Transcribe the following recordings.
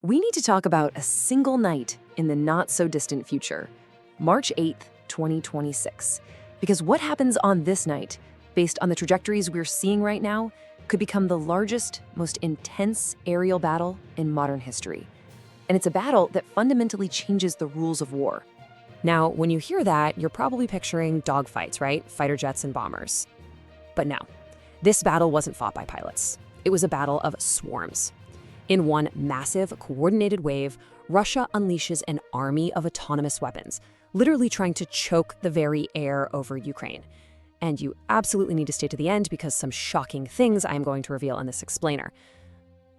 We need to talk about a single night in the not-so-distant future, March 8th, 2026. Because what happens on this night, based on the trajectories we're seeing right now, could become the largest, most intense aerial battle in modern history. And it's a battle that fundamentally changes the rules of war. Now, when you hear that, you're probably picturing dogfights, right? Fighter jets and bombers. But no, this battle wasn't fought by pilots. It was a battle of swarms. In one massive, coordinated wave, Russia unleashes an army of autonomous weapons, literally trying to choke the very air over Ukraine. And you absolutely need to stay to the end because some shocking things I'm going to reveal in this explainer.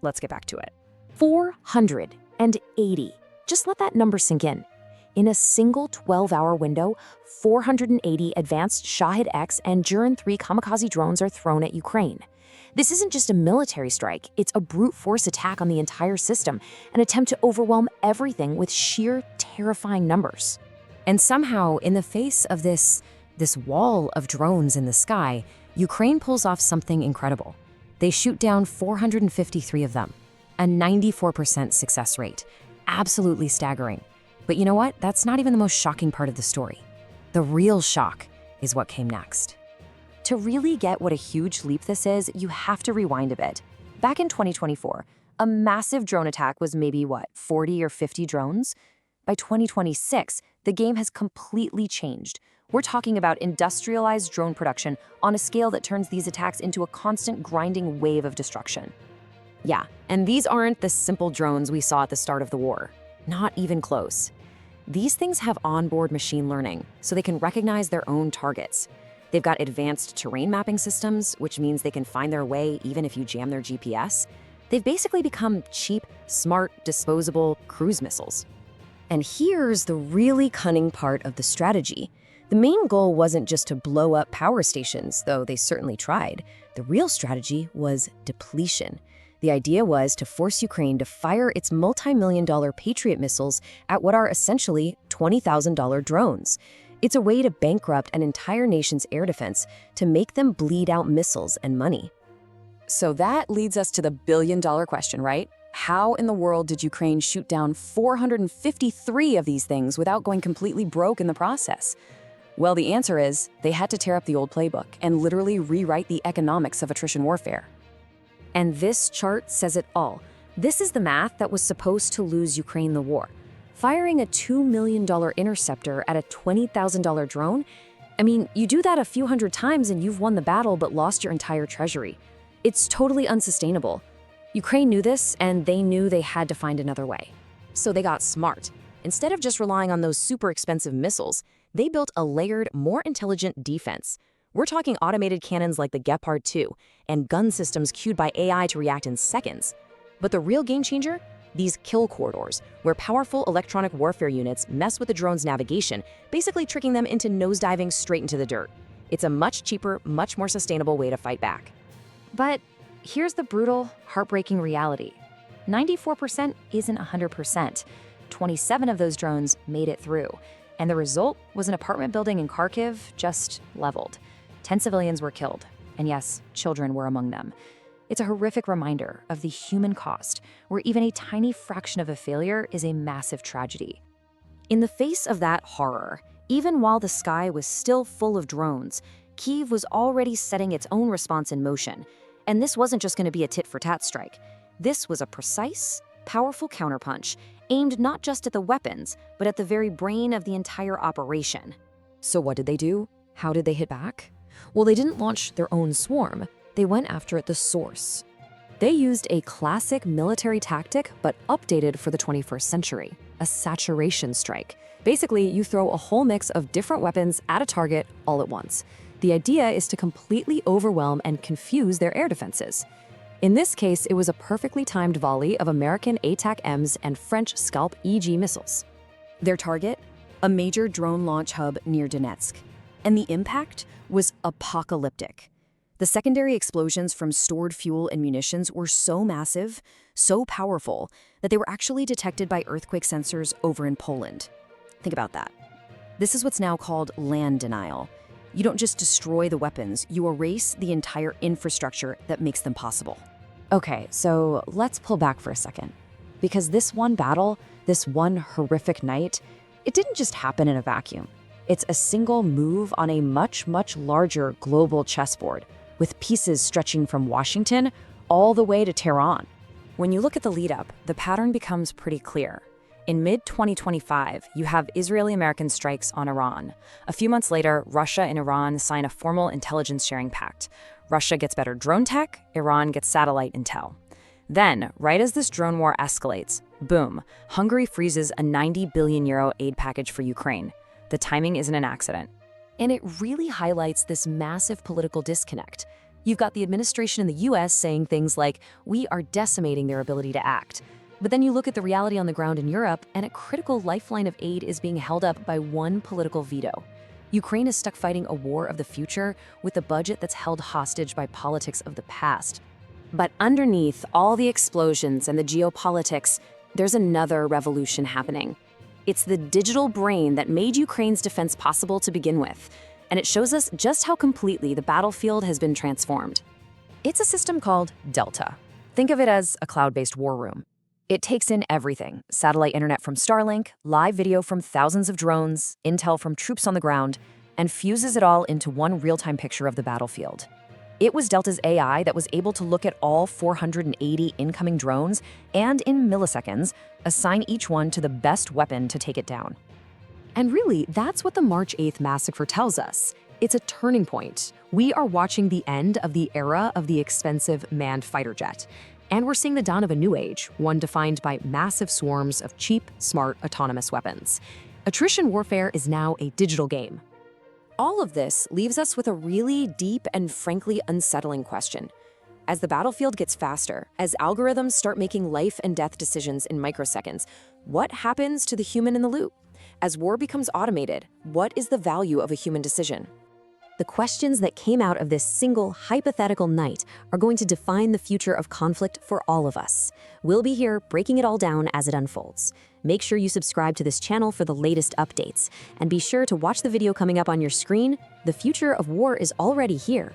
Let's get back to it. 480. Just let that number sink in. In a single 12-hour window, 480 advanced Shahed-X and Juran-3 kamikaze drones are thrown at Ukraine. This isn't just a military strike, it's a brute force attack on the entire system, an attempt to overwhelm everything with sheer terrifying numbers. And somehow, in the face of this wall of drones in the sky, Ukraine pulls off something incredible. They shoot down 453 of them, a 94% success rate. Absolutely staggering. But you know what? That's not even the most shocking part of the story. The real shock is what came next. To really get what a huge leap this is, you have to rewind a bit. Back in 2024, a massive drone attack was maybe, 40 or 50 drones? By 2026, the game has completely changed. We're talking about industrialized drone production on a scale that turns these attacks into a constant grinding wave of destruction. Yeah, and these aren't the simple drones we saw at the start of the war. Not even close. These things have onboard machine learning, so they can recognize their own targets. They've got advanced terrain mapping systems, which means they can find their way even if you jam their GPS. They've basically become cheap, smart, disposable cruise missiles. And here's the really cunning part of the strategy. The main goal wasn't just to blow up power stations, though they certainly tried. The real strategy was depletion. The idea was to force Ukraine to fire its multi-million-dollar Patriot missiles at what are essentially $20,000 drones. It's a way to bankrupt an entire nation's air defense to make them bleed out missiles and money. So that leads us to the billion-dollar question, right? How in the world did Ukraine shoot down 453 of these things without going completely broke in the process? Well, the answer is they had to tear up the old playbook and literally rewrite the economics of attrition warfare. And this chart says it all. This is the math that was supposed to lose Ukraine the war. Firing a $2 million interceptor at a $20,000 drone? I mean, you do that a few hundred times and you've won the battle but lost your entire treasury. It's totally unsustainable. Ukraine knew this, and they knew they had to find another way. So they got smart. Instead of just relying on those super expensive missiles, they built a layered, more intelligent defense. We're talking automated cannons like the Gepard 2 and gun systems cued by AI to react in seconds. But the real game changer? These kill corridors, where powerful electronic warfare units mess with the drone's navigation, basically tricking them into nosediving straight into the dirt. It's a much cheaper, much more sustainable way to fight back. But here's the brutal, heartbreaking reality. 94% isn't 100%. 27 of those drones made it through, and the result was an apartment building in Kharkiv just leveled. 10 civilians were killed, and yes, children were among them. It's a horrific reminder of the human cost, where even a tiny fraction of a failure is a massive tragedy. In the face of that horror, even while the sky was still full of drones, Kyiv was already setting its own response in motion. And this wasn't just going to be a tit-for-tat strike. This was a precise, powerful counterpunch, aimed not just at the weapons, but at the very brain of the entire operation. So what did they do? How did they hit back? Well, they didn't launch their own swarm. They went after the source. They used a classic military tactic, but updated for the 21st century, a saturation strike. Basically, you throw a whole mix of different weapons at a target all at once. The idea is to completely overwhelm and confuse their air defenses. In this case, it was a perfectly timed volley of American ATAC-Ms and French Scalp EG missiles. Their target? A major drone launch hub near Donetsk. And the impact was apocalyptic. The secondary explosions from stored fuel and munitions were so massive, so powerful, that they were actually detected by earthquake sensors over in Poland. Think about that. This is what's now called land denial. You don't just destroy the weapons, you erase the entire infrastructure that makes them possible. Okay, so let's pull back for a second. Because this one battle, this one horrific night, it didn't just happen in a vacuum. It's a single move on a much, much larger global chessboard, with pieces stretching from Washington all the way to Tehran. When you look at the lead-up, the pattern becomes pretty clear. In mid-2025, you have Israeli-American strikes on Iran. A few months later, Russia and Iran sign a formal intelligence-sharing pact. Russia gets better drone tech, Iran gets satellite intel. Then, right as this drone war escalates, boom, Hungary freezes a €90 billion aid package for Ukraine. The timing isn't an accident. And it really highlights this massive political disconnect. You've got the administration in the US saying things like, we are decimating their ability to act. But then you look at the reality on the ground in Europe, and a critical lifeline of aid is being held up by one political veto. Ukraine is stuck fighting a war of the future with a budget that's held hostage by politics of the past. But underneath all the explosions and the geopolitics, there's another revolution happening. It's the digital brain that made Ukraine's defense possible to begin with, and it shows us just how completely the battlefield has been transformed. It's a system called Delta. Think of it as a cloud-based war room. It takes in everything: satellite internet from Starlink, live video from thousands of drones, intel from troops on the ground, and fuses it all into one real-time picture of the battlefield. It was Delta's AI that was able to look at all 480 incoming drones and, in milliseconds, assign each one to the best weapon to take it down. And really, that's what the March 8th massacre tells us. It's a turning point. We are watching the end of the era of the expensive manned fighter jet. And we're seeing the dawn of a new age, one defined by massive swarms of cheap, smart, autonomous weapons. Attrition warfare is now a digital game. All of this leaves us with a really deep and frankly unsettling question. As the battlefield gets faster, as algorithms start making life and death decisions in microseconds, what happens to the human in the loop? As war becomes automated, what is the value of a human decision? The questions that came out of this single hypothetical night are going to define the future of conflict for all of us. We'll be here breaking it all down as it unfolds. Make sure you subscribe to this channel for the latest updates, and be sure to watch the video coming up on your screen. The future of war is already here.